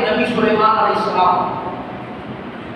نبی سلیمان علیہ السلام،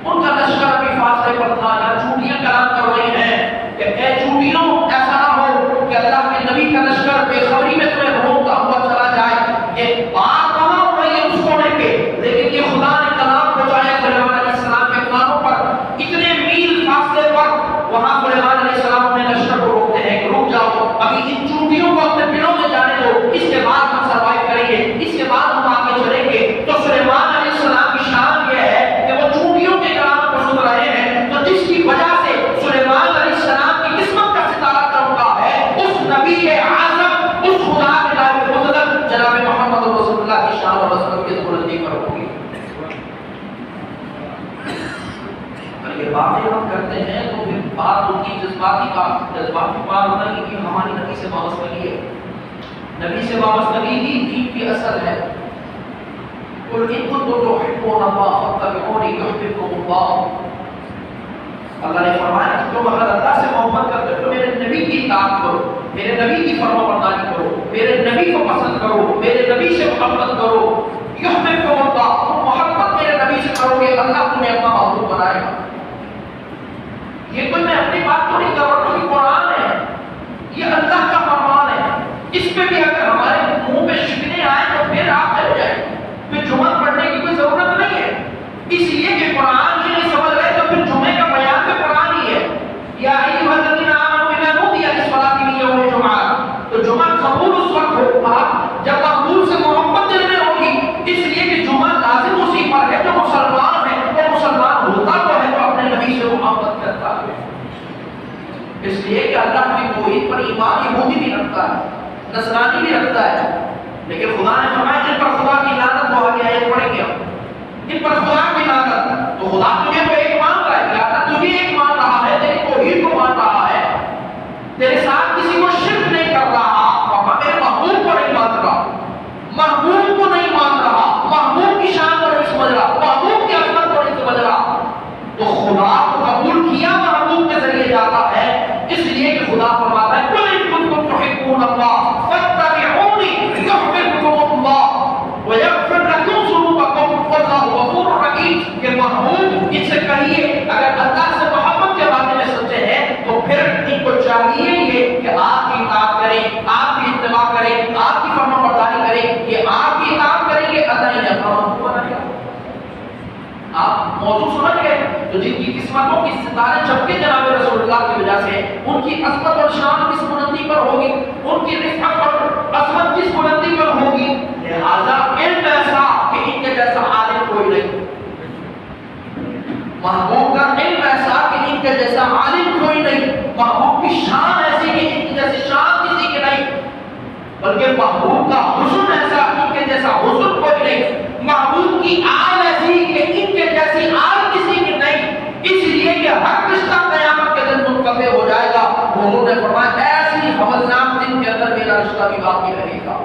ان کا لشکر ابھی فاصلے پر تھا، یا چوٹیاں کلام کر رہی ہیں کہ اے چوٹیوں ایسا نہ ہو کہ اللہ کے نبی کا لشکر بے خبری میں تمہیں بھونکتا ہوا چلا جائے۔ یہ بات کہاں ہو رہی ہے اس کونے پہ، لیکن یہ خدا نے کلام پہنچایا سلیمان علیہ السلام کے کانوں پر، اتنے میل فاصلے پر۔ وہاں سلیمان علیہ السلام اپنے لشکر کو روکتے ہیں کہ رک جاؤ، ابھی ان چوٹیوں کو اپنے دلوں میں جانے دو، اس کے بعد ہم سروائیو کریں گے، اس کے بعد ہم آگے چلیں گے۔ تو سلیمان علیہ السلام کی شان یہ ہے کہ وہ چوٹیوں کے کلام کو سن رہے ہیں، تو جس کی وجہ سے سلیمان علیہ السلام کی قسمت کا ستارہ چمکا ہے، اس نبی اعظم، اس خدا کے نائب مقدس جناب محمد رسول اللہ کی شان اور عظمت کی بلندی پر ہوگی۔ اور یہ باتیں ہم کرتے ہیں تو پھر بات ہوتی ہے جذباتی بات ہوتا ہے کہ ہماری نبی سے وابستگی ہے، نبی سے وابستگی ہی دین کی اصل ہے۔ قل ان کنتم تحبون اللہ فاتبعونی یحببکم اللہ۔ اللہ نے فرمایا کہ تم اگر اللہ سے محبت کرتے ہو تو میرے نبی کی اطاعت کرو، میرے نبی کی فرمانبرداری کرو، میرے نبی کو پسند کرو، میرے نبی سے محبت کرو، یحببکم اللہ۔ تم محبت میرے نبی سے کرو گے، اللہ تمہیں اپنا محبوب بنائے گا۔ یہ کوئی میں اپنی بات تو نہیں کر رہا ہوں، یہ قرآن ہے، یہ اللہ کا فرمان ہے۔ اس پہ بھی اگر ہمارے منہ پہ شکنے آئے تو پھر آپ چلے جائیں، پھر جمعہ پڑھنے کی کوئی ضرورت نہیں ہے، اس لیے کہ قرآن یہ نہیں سمجھ رہے تو پھر جمعے کا بیان تو قرآن ہی ہے۔ یا ایھا الذین آمنوا اذا نودی للصلاۃ من یوم الجمعہ، تو جمعہ قبول اس وقت ہوگا جب مقبول سے محبت دل میں ہوگی، اس لیے کہ جمعہ لازم اسی پر ہے جو مسلمان ہے، اور مسلمان ہوتا تو ہے تو اپنے نبی سے محبت کرتا ہے۔ اس لیے کہ اللہ کی توحید پر ایمان یہودی بھی رکھتا ہے، نصرانی بھی رکھتا ہے، لیکن خدا نے فرمایا جن پر خدا کی لعنت ہو گیا، یہ پڑھیں گے جن پر خدا کی لعنت، تو خدا تجھے تو ایک مان رہا ہے، اللہ تجھے ایک مان رہا ہے، تیری توحید کو مان رہا ہے، تیرے ساتھ کسی کو شرک نہیں کر رہا، اور میرے محبوب کو نہیں مان رہا، محبوب کو نہیں مان رہا، محبوب کی شان کو نہیں سمجھ رہا، محبوب کی عظمت کو نہیں سمجھ رہا، تو خدا کو قبول کیا محبوب کے ذریعے جاتا ہے۔ اس لیے کہ خدا فرماتا ہے قل ان کنتم تحبون اللہ فاتبعونی یحببکم اللہ ویغفر لکم ذنوبکم واللہ غفور رحیم۔ کہ محبوب ان سے کہیے اگر اللہ سے محبت کے بارے میں سچے ہیں تو پھر ان کو چاہیے یہ کہ آپ کی اطاعت کریں، آپ کی اتباع کریں، آپ کی فرمانبرداری کریں۔ یہ آپ کی اطاعت کریں گے، اللہ انہیں اپنا محبوب بنائے گا۔ آپ موضوع سمجھ گئے؟ تو جن کی قسمتوں کی ستارے چمکے جناب رسول اللہ کی وجہ سے، ان کی عظمت اور شان کس بلندی پر ہوگی، ان کی رفعت اور عظمت کس بلندی پر ہوگی۔ لہذا علم ایسا کہ ان کے جیسا عالم کوئی نہیں، محبوب کا علم ایسا کہ ان کے جیسا عالم کوئی نہیں، محبوب کی شان ایسی کہ ان کی جیسی شان کسی کے نہیں، بلکہ محبوب کا حسن ایسا ان کے جیسا حسن کوئی نہیں، محبوب کی آل ایسی کہ ان کے جیسی آل کسی کی نہیں۔ اس لیے کہ ہر رشتہ قیامت کے دن منقطع ہو جائے گا۔ انہوں نے فرمایا ایسی حولناک دن کے اندر میرا رشتہ بھی باقی رہے گا۔